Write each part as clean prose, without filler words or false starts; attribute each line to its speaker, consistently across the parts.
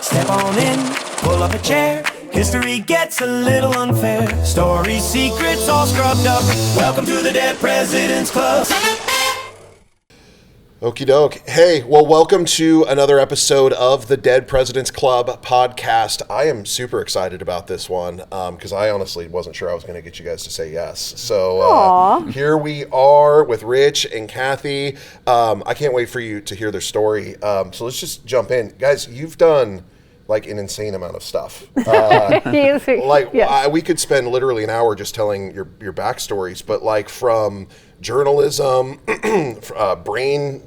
Speaker 1: Step on in, pull up a chair. History gets a little unfair. Stories, secrets, all scrubbed up. Welcome to the Dead Presidents Club.
Speaker 2: Okie doke. Hey, well, welcome to another episode of the Dead Presidents Club podcast. I am super excited about this one because I honestly wasn't sure I was going to get you guys to say yes. So here we are with Rich and Kathy. I can't wait for you to hear their story. So let's just jump in. Guys, you've done like an insane amount of stuff. We could spend literally an hour just telling your backstories, but like from journalism, brain,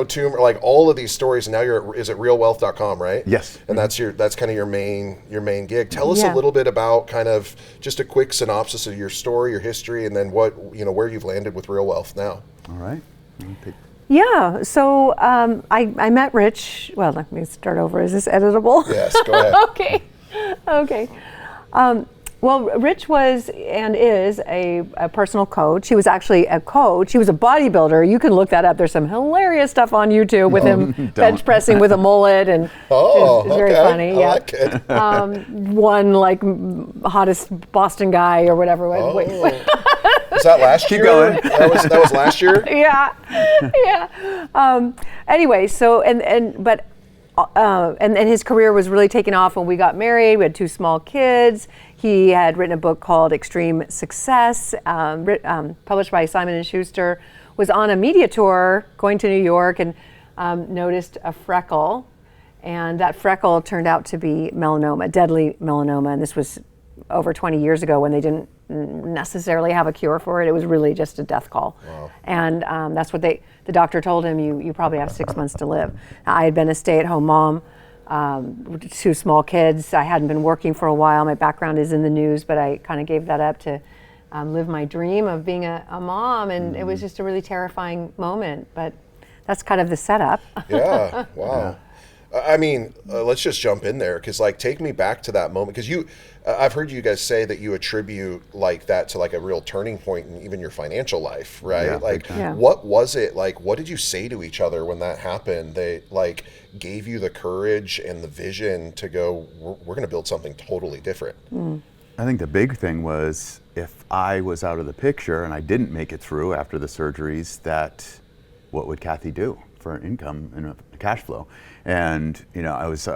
Speaker 2: tumor, like all of these stories. And now is it realwealth.com, right?
Speaker 3: Yes.
Speaker 2: And that's kind of your main gig. Tell us a little bit about kind of just a quick synopsis of your story, your history, and then where you've landed with Real Wealth now.
Speaker 3: All right.
Speaker 4: Yeah, so I met Rich. Well, let me start over. Is this editable?
Speaker 2: Yes, go ahead.
Speaker 4: Okay. Well, Rich was and is a personal coach. He was actually a coach. He was a bodybuilder. You can look that up. There's some hilarious stuff on YouTube with him bench pressing with a mullet, and it's very funny.
Speaker 2: I like it.
Speaker 4: One like hottest Boston guy or whatever.
Speaker 2: Was that last year?
Speaker 3: Keep going.
Speaker 2: That was last year?
Speaker 4: Yeah. Anyway, so and his career was really taking off when we got married. We had 2 small kids. He had written a book called Extreme Success, published by Simon & Schuster, was on a media tour going to New York and noticed a freckle. And that freckle turned out to be melanoma, deadly melanoma. And this was over 20 years ago when they didn't necessarily have a cure for it. It was really just a death call. Wow. And that's what the doctor told him, you probably have 6 months to live. I had been a stay-at-home mom, 2 small kids. I hadn't been working for a while. My background is in the news, but I kind of gave that up to live my dream of being a mom. And it was just a really terrifying moment, but that's kind of the setup.
Speaker 2: Yeah, wow. I mean, let's just jump in there because, take me back to that moment. Because I've heard you guys say that you attribute that to a real turning point in even your financial life, right? What was it like? What did you say to each other when that happened? They gave you the courage and the vision to go, we're going to build something totally different.
Speaker 3: I think the big thing was if I was out of the picture and I didn't make it through after the surgeries, what would Kathy do for an income and a cash flow? And I was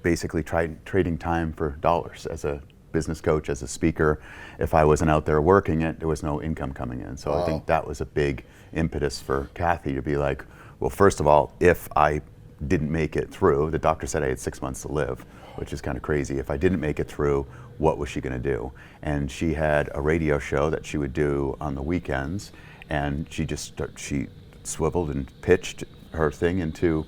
Speaker 3: basically trading time for dollars as a business coach, as a speaker. If I wasn't out there working it, there was no income coming in. So I think that was a big impetus for Kathy to be like, well, first of all, if I didn't make it through, the doctor said I had 6 months to live, which is kind of crazy. If I didn't make it through, what was she going to do? And she had a radio show that she would do on the weekends, and she swiveled and pitched her thing into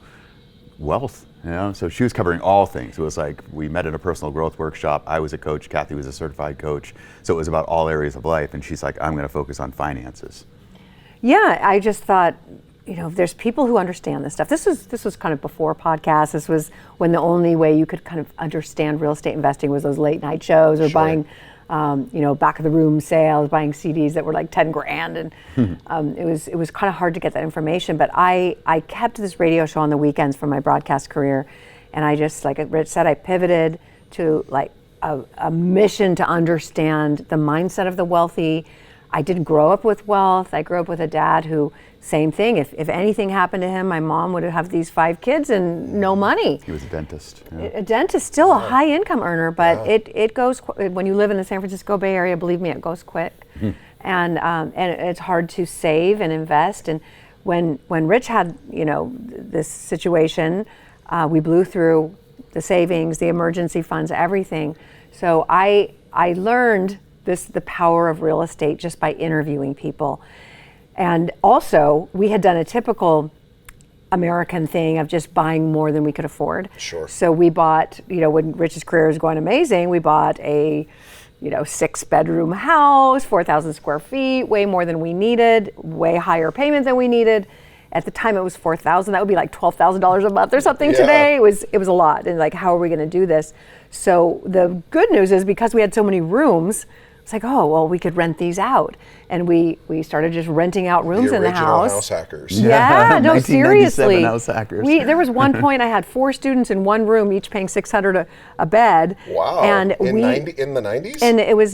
Speaker 3: wealth, so she was covering all things. It was like we met at a personal growth workshop. I was a coach, Kathy was a certified coach, so it was about all areas of life, and she's like, I'm going to focus on finances.
Speaker 4: Yeah, I just thought, if there's people who understand this stuff. This was kind of before podcasts. This was when the only way you could kind of understand real estate investing was those late night shows or buying back of the room sales, buying CDs that were like 10 grand. And it was kind of hard to get that information. But I kept this radio show on the weekends for my broadcast career. And I just, like Rich said, I pivoted to a mission to understand the mindset of the wealthy. I didn't grow up with wealth. I grew up with a dad who, same thing. If anything happened to him, my mom would have these 5 kids and no money.
Speaker 3: He was a dentist. Yeah.
Speaker 4: A dentist, still a high income earner, but it goes, when you live in the San Francisco Bay Area, believe me, it goes quick. And it's hard to save and invest. And when Rich had, this situation, we blew through the savings, the emergency funds, everything. So I learned the power of real estate just by interviewing people. And also, we had done a typical American thing of just buying more than we could afford.
Speaker 2: Sure.
Speaker 4: So we bought, when Rich's career was going amazing, we bought a 6-bedroom house, 4,000 square feet, way more than we needed, way higher payment than we needed. At the time it was $4,000. That would be like $12,000 a month or something today. It was a lot. And how are we going to do this? So the good news is because we had so many rooms, it's like, oh, well, we could rent these out. And we started just renting out rooms in the
Speaker 2: original
Speaker 4: house.
Speaker 2: house hackers.
Speaker 4: Yeah, no,
Speaker 3: 1997
Speaker 4: seriously.
Speaker 3: house hackers.
Speaker 4: There was one point I had 4 students in one room, each paying $600 a bed.
Speaker 2: Wow.
Speaker 4: And
Speaker 2: in the 90s?
Speaker 4: And it was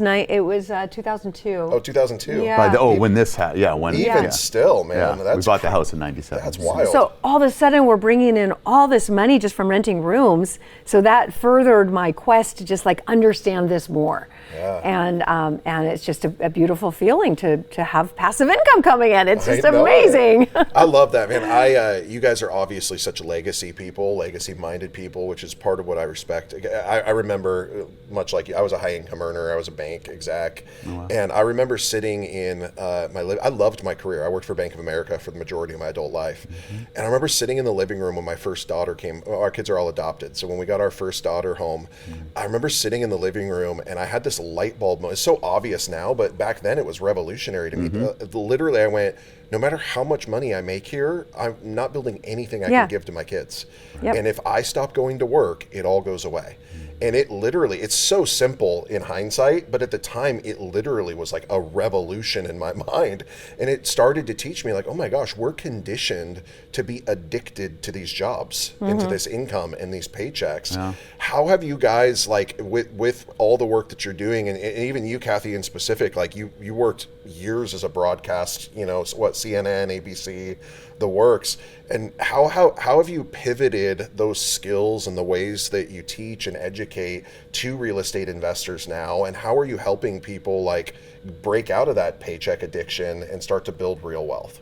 Speaker 4: 2002.
Speaker 2: Oh, 2002.
Speaker 4: Yeah.
Speaker 3: When this when
Speaker 2: Even still, man.
Speaker 3: yeah,
Speaker 2: That's
Speaker 3: we bought the house in 97.
Speaker 2: That's wild.
Speaker 4: So all of a sudden we're bringing in all this money just from renting rooms. So that furthered my quest to just like understand this more.
Speaker 2: Yeah.
Speaker 4: And it's just a beautiful feeling to have passive income coming in. It's just
Speaker 2: I know
Speaker 4: amazing.
Speaker 2: it. I love that, man. You guys are obviously such legacy people, legacy-minded people, which is part of what I respect. I remember, much like you, I was a high-income earner. I was a bank exec, and I remember sitting in I loved my career. I worked for Bank of America for the majority of my adult life, and I remember sitting in the living room when my first daughter came. Our kids are all adopted, so when we got our first daughter home, I remember sitting in the living room, and I had this light bulb moment. It's so obvious now, but back then it was revolutionary to me. Literally, I went, no matter how much money I make here, I'm not building anything I can give to my kids.
Speaker 4: Yep.
Speaker 2: And if I stop going to work, it all goes away. And it's so simple in hindsight, but at the time it literally was like a revolution in my mind. And it started to teach me like, oh my gosh, we're conditioned to be addicted to these jobs and to this income and these paychecks. Yeah. How have you guys, like with all the work that you're doing, and even you, Kathy, in specific, like you worked years as a broadcast, CNN, ABC, the works, and how have you pivoted those skills and the ways that you teach and educate to real estate investors now, and how are you helping people like break out of that paycheck addiction and start to build real wealth?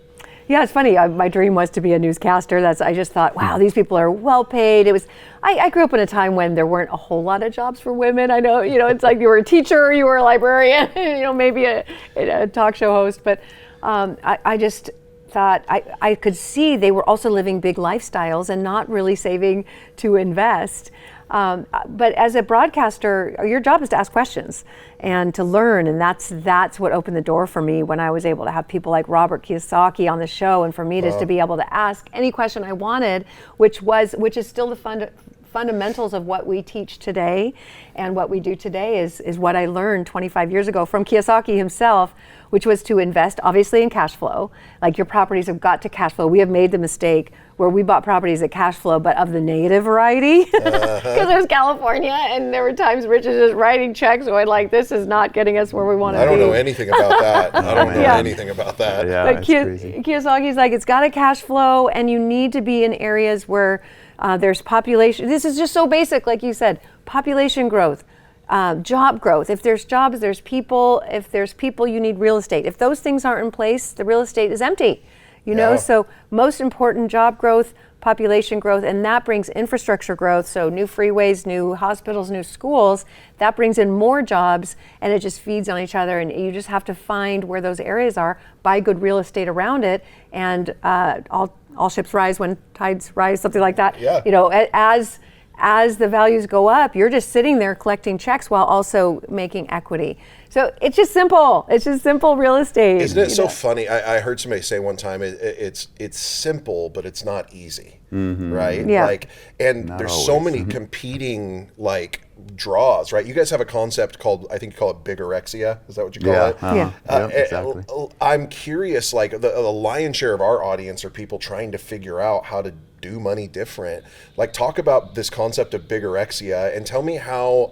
Speaker 4: Yeah, it's funny. My dream was to be a newscaster. I just thought, wow, these people are well paid. I grew up in a time when there weren't a whole lot of jobs for women. I know, it's like you were a teacher, you were a librarian, maybe a talk show host. But I just thought I could see they were also living big lifestyles and not really saving to invest. But as a broadcaster, your job is to ask questions and to learn, and that's what opened the door for me when I was able to have people like Robert Kiyosaki on the show, and for me just to be able to ask any question I wanted, which is still the fundamentals of what we teach today, and what we do today is what I learned 25 years ago from Kiyosaki himself, which was to invest obviously in cash flow. Like, your properties have got to cash flow. We have made the mistake where we bought properties at cash flow, but of the negative variety, because it was California, and there were times Rich is just writing checks going like, this is not getting us where we want to be.
Speaker 2: I don't know anything about that. I don't know anything about that.
Speaker 3: Yeah,
Speaker 4: but Kiyosaki's like, it's got a cash flow, and you need to be in areas where there's population. This is just so basic, like you said, population growth. Job growth. If there's jobs, there's people. If there's people, you need real estate. If those things aren't in place, the real estate is empty. So most important, job growth, population growth, and that brings infrastructure growth. So new freeways, new hospitals, new schools, that brings in more jobs, and it just feeds on each other. And you just have to find where those areas are, buy good real estate around it, and all ships rise when tides rise, something like that.
Speaker 2: Yeah.
Speaker 4: As the values go up, you're just sitting there collecting checks while also making equity. So it's just simple. It's just simple real estate.
Speaker 2: Isn't it so funny? I heard somebody say one time, it's simple, but it's not easy, right?
Speaker 4: Yeah.
Speaker 2: And
Speaker 3: Not
Speaker 2: there's
Speaker 3: always.
Speaker 2: so many competing draws, right? You guys have a concept called, I think you call it bigorexia. Is that what you call it?
Speaker 3: Yeah, exactly.
Speaker 2: I'm curious, the lion's share of our audience are people trying to figure out how to do money different. Talk about this concept of bigorexia and tell me how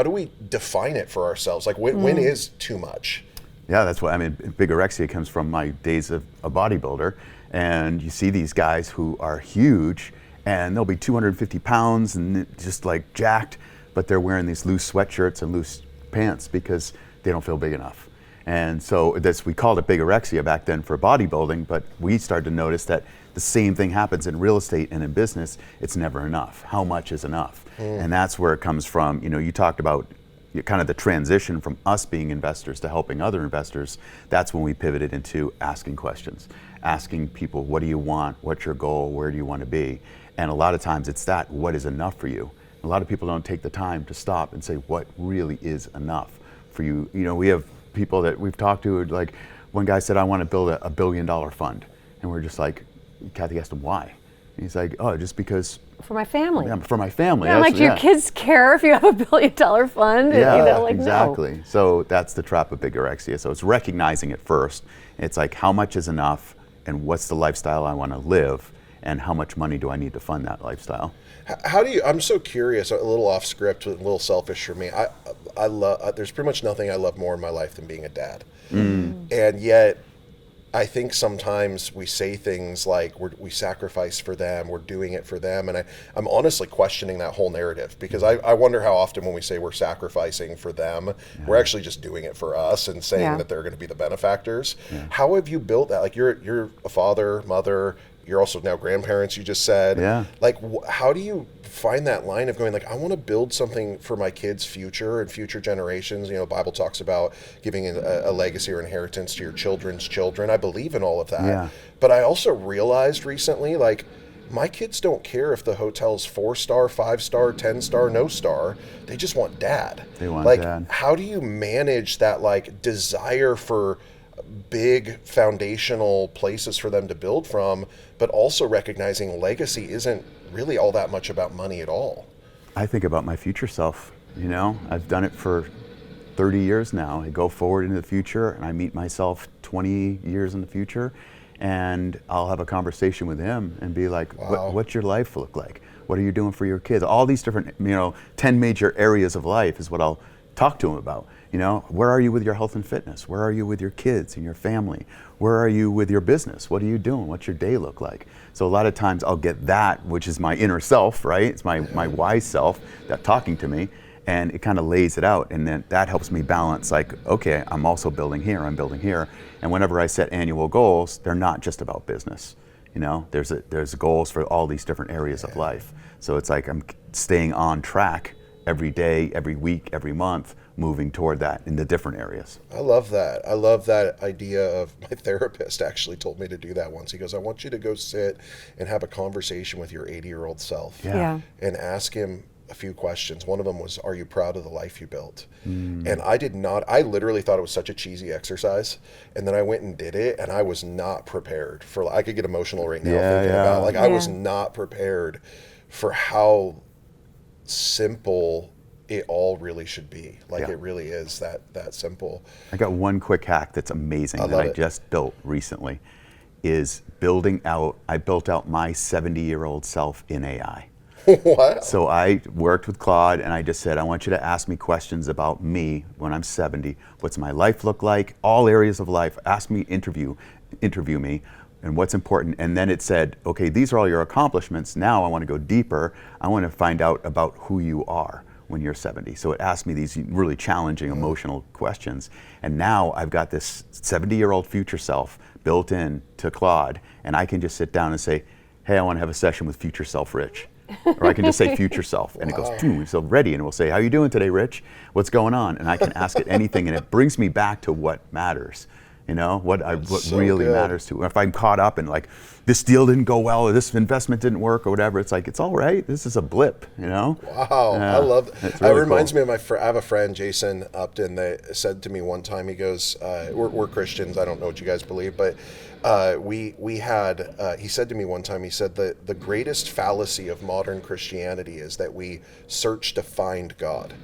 Speaker 2: do we define it for ourselves? When is too much?
Speaker 3: Yeah, that's what bigorexia comes from my days of a bodybuilder, and you see these guys who are huge, and they'll be 250 pounds and just jacked, but they're wearing these loose sweatshirts and loose pants because they don't feel big enough. And so we called it bigorexia back then for bodybuilding, but we started to notice that the same thing happens in real estate and in business. It's never enough. How much is enough? And that's where it comes from. You talked about kind of the transition from us being investors to helping other investors. That's when we pivoted into asking questions, asking people, what do you want? What's your goal? Where do you want to be? And a lot of times it's what is enough for you? A lot of people don't take the time to stop and say, what really is enough for you? We have people that we've talked to, one guy said, I want to build a $1 billion fund. And we're just like, Kathy asked him why. He's like, oh, just because.
Speaker 4: For my family.
Speaker 3: Yeah, for my family.
Speaker 4: Yeah, like, do your kids care if you have $1 billion fund?
Speaker 3: Yeah,
Speaker 4: You know, like,
Speaker 3: exactly.
Speaker 4: No.
Speaker 3: So that's the trap of bigorexia. So it's recognizing it first. It's like, how much is enough, and what's the lifestyle I want to live, and how much money do I need to fund that lifestyle?
Speaker 2: How do you? I'm so curious. A little off script, a little selfish for me. I love. There's pretty much nothing I love more in my life than being a dad. And yet, I think sometimes we say things like we sacrifice for them, we're doing it for them, and I'm honestly questioning that whole narrative, because I wonder how often when we say we're sacrificing for them, we're actually just doing it for us and saying that they're going to be the benefactors. How have you built that? Like, you're a father, mother. You're also now grandparents, you just said.
Speaker 3: Yeah.
Speaker 2: Like, how do you find that line of going, like, I want to build something for my kids' future and future generations? You know, the Bible talks about giving a legacy or inheritance to your children's children. I believe in all of that.
Speaker 3: Yeah.
Speaker 2: But I also realized recently, like, my kids don't care if the hotel's 4-star, 5-star, 10-star, no star. They just want dad.
Speaker 3: They want
Speaker 2: like,
Speaker 3: dad.
Speaker 2: How do you manage that, like, desire for big foundational places for them to build from, but also recognizing legacy isn't really all that much about money at all?
Speaker 3: I think about my future self. You know, I've done it for 30 years now. I go forward into the future, and I meet myself 20 years in the future, and I'll have a conversation with him and be like, what's your life look like? What are you doing for your kids? All these different, 10 major areas of life is what I'll talk to him about. You know, where are you with your health and fitness? Where are you with your kids and your family? Where are you with your business? What are you doing? What's your day look like? So a lot of times I'll get that, which is my inner self, right? It's my wise self that talking to me, and it kind of lays it out. And then that helps me balance, like, okay, I'm also building here, I'm building here. And whenever I set annual goals, they're not just about business. You know, there's goals for all these different areas of life. So it's like I'm staying on track every day, every week, every month, moving toward that in the different areas.
Speaker 2: I love that. I love that idea of, my therapist actually told me to do that once. He goes, I want you to go sit and have a conversation with your 80-year-old self
Speaker 4: Yeah.
Speaker 2: and ask him a few questions. One of them was, are you proud of the life you built? And I literally thought it was such a cheesy exercise. And then I went and did it, and I was not prepared for, I could get emotional right now thinking about it. Like, I was not prepared for how simple it all really should be. Like, it really is that simple.
Speaker 3: I got one quick hack that's amazing that I just built recently, is I built out my 70-year-old self in AI.
Speaker 2: Wow.
Speaker 3: So I worked with Claude, and I just said, I want you to ask me questions about me when I'm 70. What's my life look like? All areas of life. Ask me, interview me, and what's important. And then it said, okay, these are all your accomplishments. Now I want to go deeper. I want to find out about who you are when you're 70. So it asked me these really challenging emotional questions. And now I've got this 70-year-old future self built in to Claude, and I can just sit down and say, hey, I want to have a session with future self Rich. Or I can just say future self, and it goes, boom, so ready, and it will say, how you doing today, Rich? What's going on? And I can ask it anything, and it brings me back to what matters. You know, what
Speaker 2: so
Speaker 3: really
Speaker 2: good.
Speaker 3: matters to. If I'm caught up in, like, this deal didn't go well, or this investment didn't work, or whatever, it's like, it's all right. This is a blip, you know?
Speaker 2: Wow,
Speaker 3: Yeah,
Speaker 2: I love that.
Speaker 3: it's really
Speaker 2: It reminds
Speaker 3: cool.
Speaker 2: me of I have a friend, Jason Upton, that said to me one time, he goes, we're Christians, I don't know what you guys believe, but he said to me one time, he said that the greatest fallacy of modern Christianity is that we search to find God.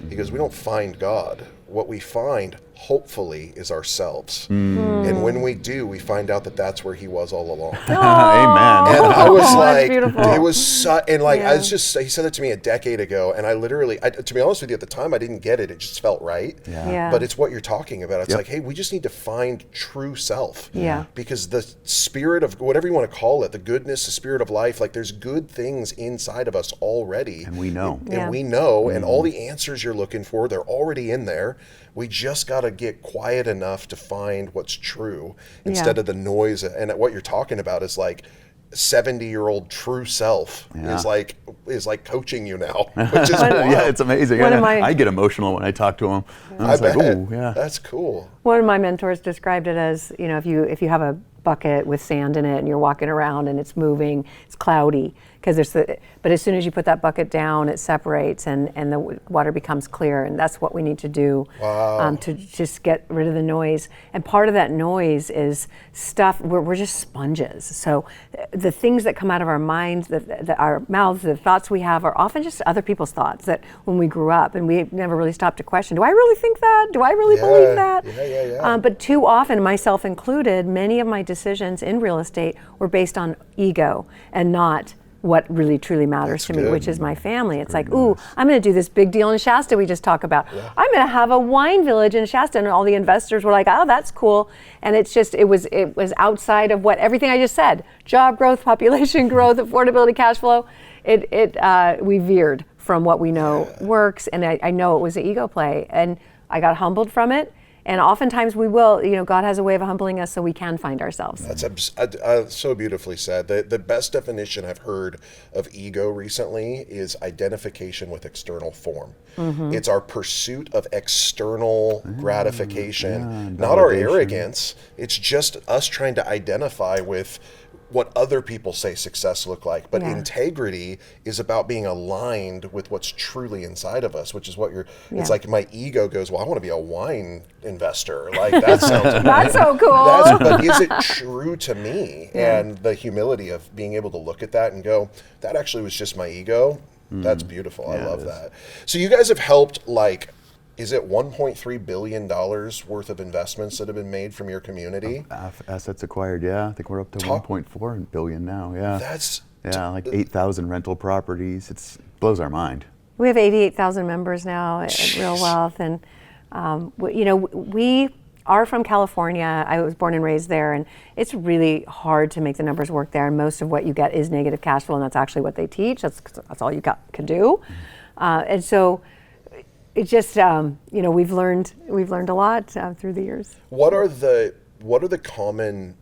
Speaker 2: He goes, we don't find God. What we find, hopefully, is ourselves. And when we do, we find out that that's where he was all along.
Speaker 3: Amen.
Speaker 2: And I was
Speaker 4: that's
Speaker 2: like,
Speaker 4: beautiful.
Speaker 2: it was and like,
Speaker 4: Yeah.
Speaker 2: I was just, he said it to me a decade ago, and I literally, to be honest with you, at the time, I didn't get it. It just felt right.
Speaker 4: Yeah.
Speaker 2: But it's what you're talking about. It's
Speaker 3: Yep.
Speaker 2: like, hey, we just need to find true self.
Speaker 4: Yeah.
Speaker 2: Because the spirit of, whatever you want to call it, the goodness, the spirit of life, like, there's good things inside of us already.
Speaker 3: And we know.
Speaker 4: Yeah.
Speaker 2: And we know, and all the answers you're looking for, they're already in there. We just got to get quiet enough to find what's true instead of the noise. And what you're talking about is like 70-year-old true self is like coaching you now, which is wild.
Speaker 3: Yeah, it's amazing.
Speaker 4: One of my-
Speaker 3: I get emotional when I talk to him.
Speaker 2: I
Speaker 3: It's like,
Speaker 2: bet.
Speaker 3: ooh, yeah.
Speaker 2: That's cool.
Speaker 4: One of my mentors described it as, if you have a bucket with sand in it and you're walking around and it's moving, it's cloudy, because but as soon as you put that bucket down, it separates and the water becomes clear, and that's what we need to do.
Speaker 2: Wow.
Speaker 4: To just get rid of the noise. And part of that noise is stuff, we're just sponges. So the things that come out of our minds, our mouths, the thoughts we have are often just other people's thoughts that when we grew up, and we never really stopped to question, do I really think that? Do I really believe that?
Speaker 2: Yeah.
Speaker 4: But too often, myself included, many of my decisions in real estate were based on ego and not what really truly matters to me, which is my family. It's like, ooh, I'm going to do this big deal in Shasta we just talked about. Yeah. I'm going to have a wine village in Shasta, and all the investors were like, oh, that's cool. And it's just, it was outside of what everything I just said: job growth, population growth, affordability, cash flow. We veered from what we know works, and I know it was an ego play, and I got humbled from it. And oftentimes we will, God has a way of humbling us so we can find ourselves.
Speaker 2: That's so beautifully said. The best definition I've heard of ego recently is identification with external form. Mm-hmm. It's our pursuit of external gratification, not our arrogance. It's just us trying to identify with what other people say success look like. But integrity is about being aligned with what's truly inside of us, which is what it's like my ego goes, well, I want to be a wine investor. Like, that sounds amazing.
Speaker 4: That's so cool.
Speaker 2: But is it true to me? And the humility of being able to look at that and go, that actually was just my ego. That's beautiful. I love that. So you guys have helped, is it $1.3 billion worth of investments that have been made from your community?
Speaker 3: Assets acquired, yeah. I think we're up to 1.4 billion now, yeah.
Speaker 2: That's...
Speaker 3: 8,000 rental properties. It blows our mind.
Speaker 4: We have 88,000 members now at Real Wealth, and we are from California. I was born and raised there, and it's really hard to make the numbers work there, and most of what you get is negative cash flow, and that's actually what they teach. That's all you can do. And so it just, we've learned a lot through the years.
Speaker 2: What are the common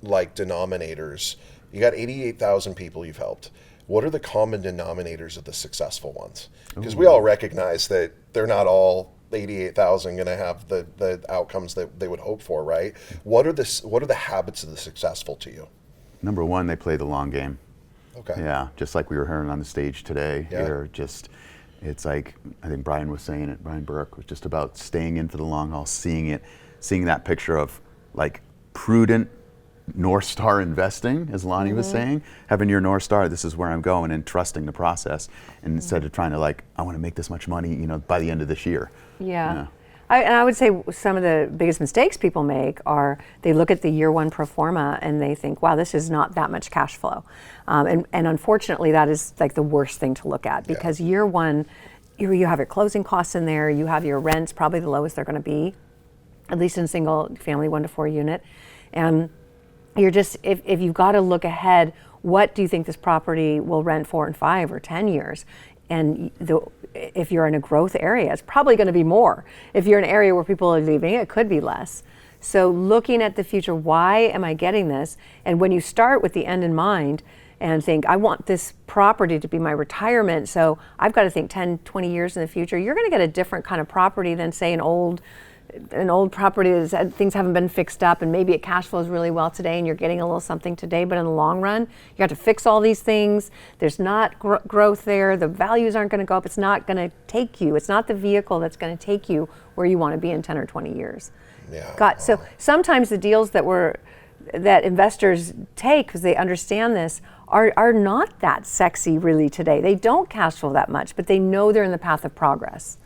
Speaker 2: denominators? You got 88,000 people you've helped. What are the common denominators of the successful ones? Because we all recognize that they're not all 88,000 going to have the outcomes that they would hope for, right? What are the habits of the successful to you?
Speaker 3: Number one, they play the long game.
Speaker 2: Okay.
Speaker 3: Yeah, just like we were hearing on the stage today.
Speaker 2: Yeah.
Speaker 3: It's like, I think Brian was saying it, Brian Burke, was just about staying in for the long haul, seeing that picture of prudent North Star investing, as Lonnie was saying, having your North Star, this is where I'm going, and trusting the process, and instead of trying to I want to make this much money, by the end of this year.
Speaker 4: Yeah. I would say some of the biggest mistakes people make are they look at the year one pro forma and they think, wow, this is not that much cash flow. And unfortunately, that is the worst thing to look at, because year one, you have your closing costs in there, you have your rents, probably the lowest they're going to be, at least in single family 1 to 4 unit. And you're just, if you've got to look ahead, what do you think this property will rent for in 5 or 10 years? And if you're in a growth area, it's probably going to be more. If you're in an area where people are leaving, it could be less. So looking at the future, why am I getting this? And when you start with the end in mind and think, I want this property to be my retirement, so I've got to think 10, 20 years in the future, you're going to get a different kind of property than, say, an old property that things haven't been fixed up, and maybe it cash flows really well today and you're getting a little something today, but in the long run, you have to fix all these things. There's not growth there. The values aren't going to go up. It's not going to take you. It's not the vehicle that's going to take you where you want to be in 10 or 20 years.
Speaker 2: Yeah.
Speaker 4: So sometimes the deals that investors take, because they understand this, are not that sexy really today. They don't cash flow that much, but they know they're in the path of progress.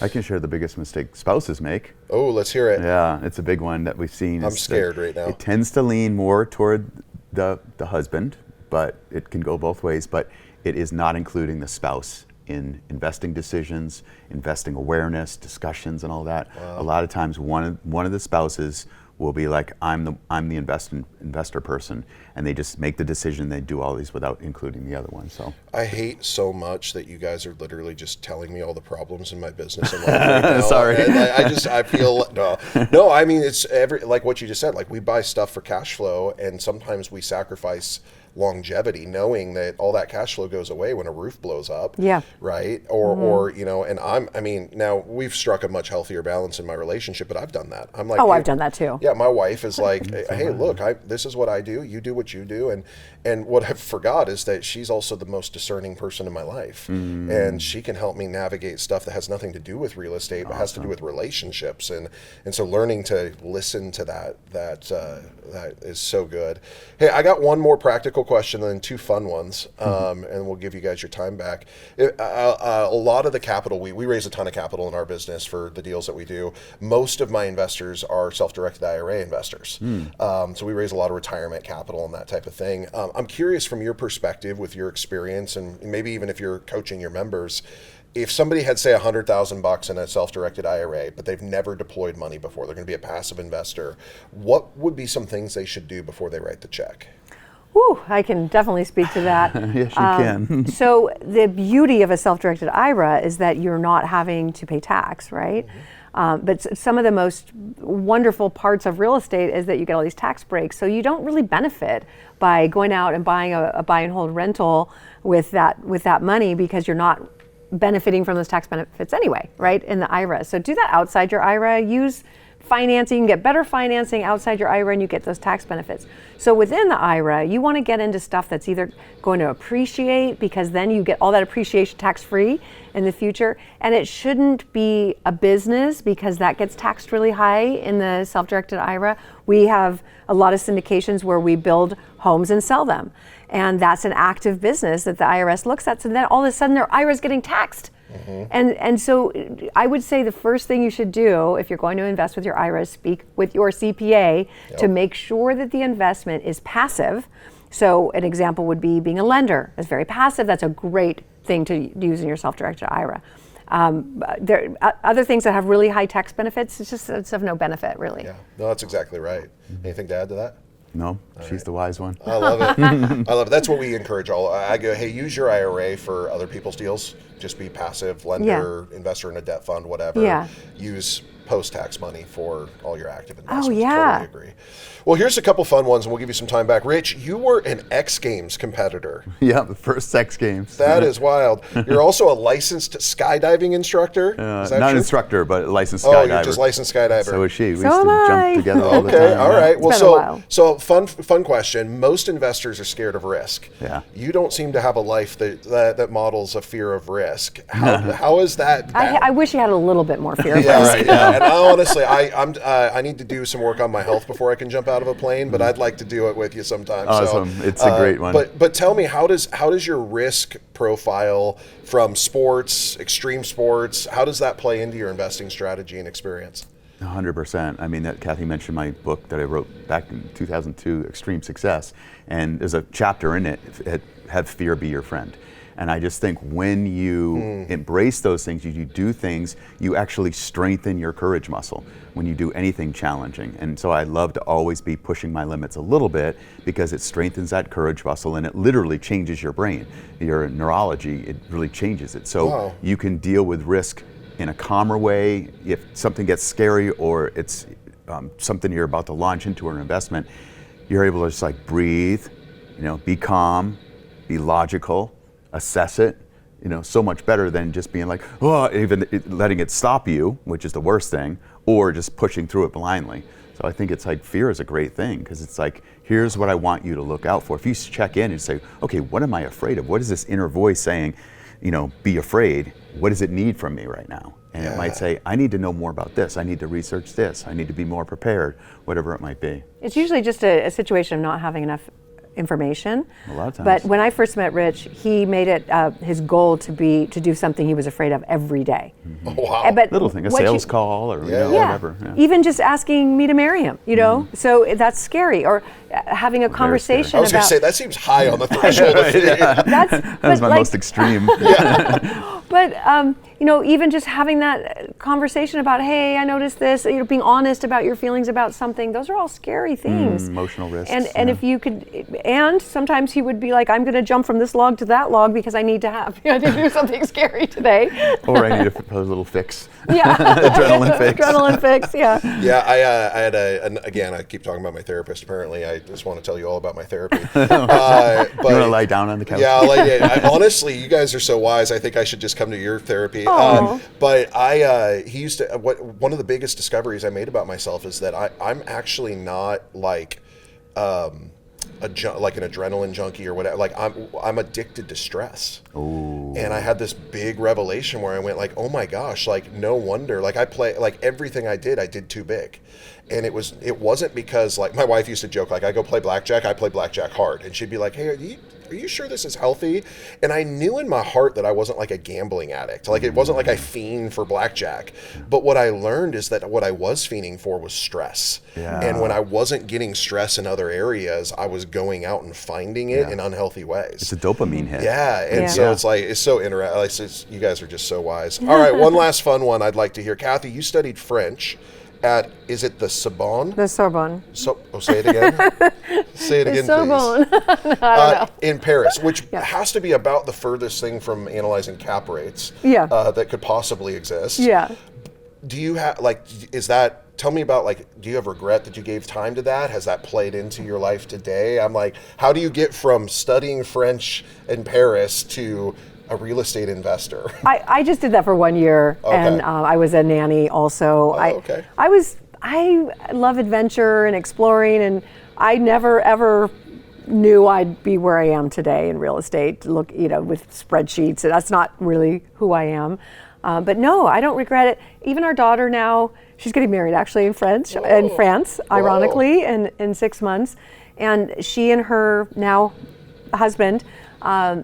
Speaker 3: I can share the biggest mistake spouses make.
Speaker 2: Oh, let's hear it.
Speaker 3: Yeah, it's a big one that we've seen.
Speaker 2: I'm scared right now.
Speaker 3: It tends to lean more toward the husband, but it can go both ways. But it is not including the spouse in investing decisions, investing awareness, discussions, and all that. Wow. A lot of times, one of the spouses will be like, I'm the investor person, and they just make the decision. They do all these without including the other one. So
Speaker 2: I hate so much that you guys are literally just telling me all the problems in my business and life right now.
Speaker 3: Sorry.
Speaker 2: And I feel no. I mean, it's like what you just said. We buy stuff for cash flow, and sometimes we sacrifice longevity, knowing that all that cash flow goes away when a roof blows up.
Speaker 4: Yeah.
Speaker 2: Right. Or and I mean, now we've struck a much healthier balance in my relationship, but I've done that. I'm like,
Speaker 4: Oh, I've done that too.
Speaker 2: Yeah. My wife is like, hey, look, this is what I do. You do what you do. And what I forgot is that she's also the most discerning person in my life. And she can help me navigate stuff that has nothing to do with real estate, but has to do with relationships. And so learning to listen to that is so good. Hey, I got one more practical question and then two fun ones, and we'll give you guys your time back. A lot of the capital, we raise a ton of capital in our business for the deals that we do. Most of my investors are self-directed IRA investors. So we raise a lot of retirement capital and that type of thing. I'm curious from your perspective with your experience, and maybe even if you're coaching your members, if somebody had, say, $100,000 in a self-directed IRA, but they've never deployed money before, they're going to be a passive investor, what would be some things they should do before they write the check?
Speaker 4: Whew, I can definitely speak to that.
Speaker 3: Yes, you can.
Speaker 4: So the beauty of a self-directed IRA is that you're not having to pay tax, right? But some of the most wonderful parts of real estate is that you get all these tax breaks. So you don't really benefit by going out and buying a buy and hold rental with that money, because you're not benefiting from those tax benefits anyway, right, in the IRA. So do that outside your IRA. Use financing. You can get better financing outside your IRA and you get those tax benefits. So within the IRA, you want to get into stuff that's either going to appreciate, because then you get all that appreciation tax-free in the future. And it shouldn't be a business, because that gets taxed really high in the self-directed IRA. We have a lot of syndications where we build homes and sell them. And that's an active business that the IRS looks at. So then all of a sudden their IRA is getting taxed. And so I would say the first thing you should do if you're going to invest with your IRA is speak with your CPA to make sure that the investment is passive. So an example would be being a lender. It's very passive. That's a great thing to use in your self-directed IRA. There other things that have really high tax benefits, it's of no benefit, really.
Speaker 2: Yeah, no, that's exactly right. Anything to add to that?
Speaker 3: No, she's the wise one.
Speaker 2: I love it. I love it. That's what we encourage all. I go, hey, use your IRA for other people's deals. Just be passive, lender, investor in a debt fund, whatever.
Speaker 4: Yeah.
Speaker 2: Use post-tax money for all your active investments.
Speaker 4: Oh, yeah.
Speaker 2: Totally agree. Well, here's a couple fun ones, and we'll give you some time back. Rich, you were an X Games competitor.
Speaker 3: Yeah, the first X Games.
Speaker 2: That is wild. You're also a licensed skydiving instructor? Is that
Speaker 3: Not
Speaker 2: true?
Speaker 3: instructor, but licensed skydiver.
Speaker 2: Oh, you're just licensed skydiver.
Speaker 3: So is she. We
Speaker 4: So
Speaker 3: used to
Speaker 4: am I.
Speaker 3: jump together all the time.
Speaker 2: Okay, all right.
Speaker 4: It's been a while.
Speaker 2: So fun question. Most investors are scared of risk.
Speaker 3: Yeah.
Speaker 2: You don't seem to have a life that models a fear of risk. How is that?
Speaker 4: I wish you had a little bit more fear of
Speaker 2: Yeah,
Speaker 4: risk.
Speaker 2: right. Yeah. And honestly, I need to do some work on my health before I can jump out of a plane, but I'd like to do it with you sometime.
Speaker 3: Awesome.
Speaker 2: So,
Speaker 3: It's a great one.
Speaker 2: But tell me, how does your risk profile from sports, extreme sports, how does that play into your investing strategy and experience?
Speaker 3: 100%. I mean, that Kathy mentioned my book that I wrote back in 2002, Extreme Success, and there's a chapter in it, Have Fear Be Your Friend. And I just think when you embrace those things, you do things, you actually strengthen your courage muscle when you do anything challenging. And so I love to always be pushing my limits a little bit, because it strengthens that courage muscle and it literally changes your brain. Your neurology, it really changes it. So you can deal with risk in a calmer way. If something gets scary or it's something you're about to launch into or an investment, you're able to just like breathe, be calm, be logical, assess it, so much better than just being like, even letting it stop you, which is the worst thing, or just pushing through it blindly. So I think it's like fear is a great thing, because it's like, here's what I want you to look out for. If you check in and say, okay, what am I afraid of? What is this inner voice saying, be afraid? What does it need from me right now? And it might say, I need to know more about this. I need to research this. I need to be more prepared, whatever it might be.
Speaker 4: It's usually just a situation of not having enough information.
Speaker 3: A lot of times.
Speaker 4: But when I first met Rich, he made it his goal to do something he was afraid of every day.
Speaker 2: Oh, wow.
Speaker 4: But
Speaker 3: Little thing, a
Speaker 4: what
Speaker 3: sales call or whatever. Yeah.
Speaker 4: Even just asking me to marry him, So that's scary. Or having a conversation
Speaker 2: I was going to
Speaker 4: about.
Speaker 2: say, that seems high on the threshold of fear.
Speaker 4: That
Speaker 3: was my most extreme.
Speaker 4: But even just having that conversation about, hey, I noticed this, being honest about your feelings about something, those are all scary things.
Speaker 3: Emotional risks.
Speaker 4: And if you could, and sometimes he would be like, I'm going to jump from this log to that log because I need to have, I need to do something scary today.
Speaker 3: Or I need a little fix.
Speaker 4: Yeah.
Speaker 3: Adrenaline fix.
Speaker 4: Adrenaline fix, yeah.
Speaker 2: Yeah, I had again, I keep talking about my therapist, apparently. I just want to tell you all about my therapy. But,
Speaker 3: You want to lie down on the couch?
Speaker 2: Yeah, honestly, you guys are so wise. I think I should just come to your therapy. But he used to, one of the biggest discoveries I made about myself is that I'm actually not like, like an adrenaline junkie or whatever. Like I'm addicted to stress.
Speaker 3: Ooh.
Speaker 2: And I had this big revelation where I went like, oh my gosh, like no wonder. Like like everything I did too big. And it wasn't because, like, my wife used to joke, like, I go play blackjack, I play blackjack hard. And she'd be like, hey, are you sure this is healthy? And I knew in my heart that I wasn't like a gambling addict. Like, it wasn't like I fiend for blackjack. But what I learned is that what I was fiending for was stress.
Speaker 3: Yeah.
Speaker 2: And when I wasn't getting stress in other areas, I was going out and finding it in unhealthy ways.
Speaker 3: It's a dopamine hit.
Speaker 2: Yeah, and so it's like, it's so interesting. You guys are just so wise. All right, one last fun one I'd like to hear. Kathy, you studied French at, is it the Sorbonne?
Speaker 4: The Sorbonne.
Speaker 2: Say it again. Say it again,
Speaker 4: Sorbonne.
Speaker 2: please.
Speaker 4: I don't know.
Speaker 2: In Paris, which has to be about the furthest thing from analyzing cap rates that could possibly exist.
Speaker 4: Yeah.
Speaker 2: Do you have, tell me about, like, do you have regret that you gave time to that? Has that played into your life today? I'm like, how do you get from studying French in Paris to a real estate investor?
Speaker 4: I just did that for 1 year, and I was a nanny also.
Speaker 2: Okay.
Speaker 4: I love adventure and exploring, and I never ever knew I'd be where I am today in real estate. Look, with spreadsheets, that's not really who I am. But no, I don't regret it. Even our daughter now, she's getting married actually in France, ironically, in 6 months, and she and her now husband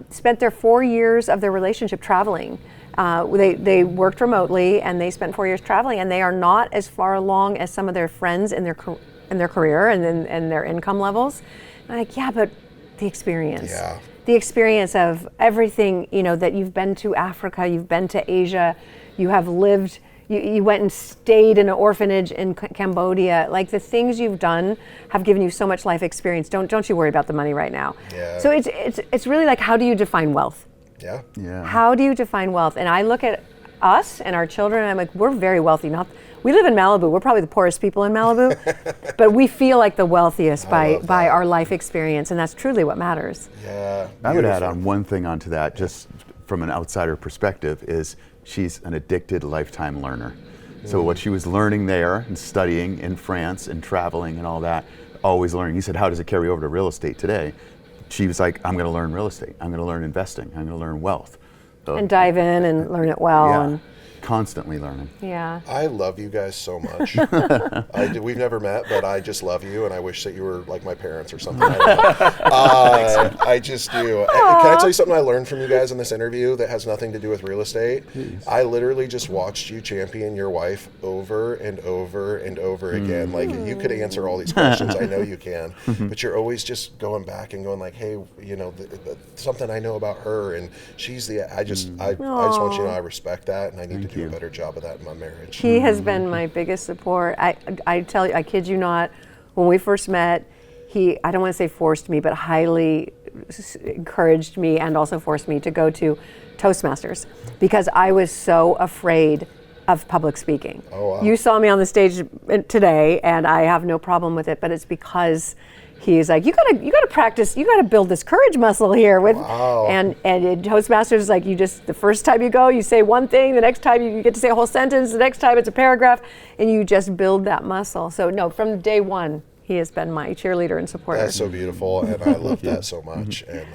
Speaker 4: spent their 4 years of their relationship traveling. They worked remotely, and they spent 4 years traveling, and they are not as far along as some of their friends in their career and their income levels. And I'm like, yeah, but the experience.
Speaker 2: Yeah.
Speaker 4: The experience of everything, that you've been to Africa, you've been to Asia, you have lived, you went and stayed in an orphanage in Cambodia. Like, the things you've done have given you so much life experience. Don't you worry about the money right now.
Speaker 2: Yeah.
Speaker 4: So it's really like, how do you define wealth?
Speaker 2: Yeah.
Speaker 3: Yeah.
Speaker 4: How do you define wealth? And I look at us and our children, and I'm like, we're very wealthy. We live in Malibu. We're probably the poorest people in Malibu, but we feel like the wealthiest by our life experience, and that's truly what matters.
Speaker 2: Yeah.
Speaker 3: I would add on one thing onto that, just from an outsider perspective, is she's an addicted lifetime learner. So what she was learning there and studying in France and traveling and all that, always learning. You said, how does it carry over to real estate today? She was like, I'm going to learn real estate. I'm going to learn investing. I'm going to learn wealth. So,
Speaker 4: And dive in and learn it well.
Speaker 3: yeah,
Speaker 4: And
Speaker 3: constantly learning.
Speaker 4: yeah.
Speaker 2: I love you guys so much. We've never met, but I just love you, and I wish that you were like my parents or something. I just do. Can I tell you something I learned from you guys in this interview that has nothing to do with real estate?
Speaker 3: Please.
Speaker 2: I literally just watched you champion your wife over and over and over again. Like, you could answer all these questions. I know you can, but you're always just going back and going like, hey, something I know about her, and she's I just want you to know I respect that, and I need to do a better job of that in my marriage.
Speaker 4: He has been my biggest support. I tell you, I kid you not, when we first met, I don't want to say forced me, but highly encouraged me and also forced me to go to Toastmasters because I was so afraid of public speaking.
Speaker 2: Oh, wow.
Speaker 4: You saw me on the stage today, and I have no problem with it, but it's because he's like, you gotta practice, you gotta build this courage muscle here with, and in Toastmasters is like, the first time you go, you say one thing, the next time you get to say a whole sentence, the next time it's a paragraph, and you just build that muscle. So no, from day one, he has been my cheerleader and supporter.
Speaker 2: That's so beautiful, and I love that so much, and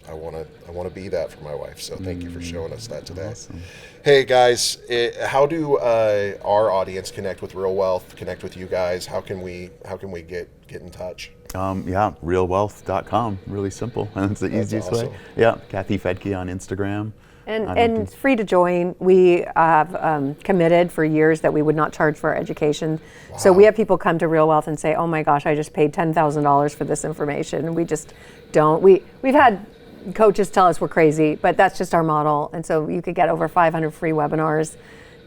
Speaker 2: I want to be that for my wife. So thank you for showing us that today.
Speaker 3: Awesome.
Speaker 2: Hey guys, how do our audience connect with Real Wealth? Connect with you guys? How can we get in touch?
Speaker 3: Realwealth.com. Really simple. That's the easiest
Speaker 2: awesome.
Speaker 3: way. Yeah, Kathy Fettke on Instagram.
Speaker 4: And it's free to join. We have committed for years that we would not charge for our education. Wow. So we have people come to Real Wealth and say, oh my gosh, I just paid $10,000 for this information. And we just don't. We've had coaches tell us we're crazy, but that's just our model. And so you could get over 500 free webinars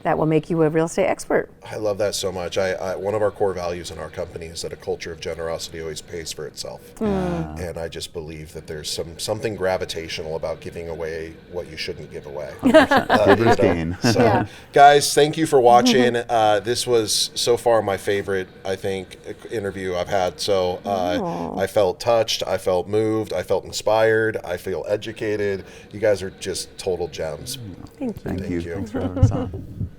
Speaker 4: that will make you a real estate expert.
Speaker 2: I love that so much. One of our core values in our company is that a culture of generosity always pays for itself. And I just believe that there's something gravitational about giving away what you shouldn't give away.
Speaker 3: Giver's gain.
Speaker 2: So, guys, thank you for watching. This was so far my favorite, I think, interview I've had. So I felt touched, I felt moved, I felt inspired, I feel educated. You guys are just total gems.
Speaker 4: Thank you.
Speaker 3: Thank you. Thanks for having us on.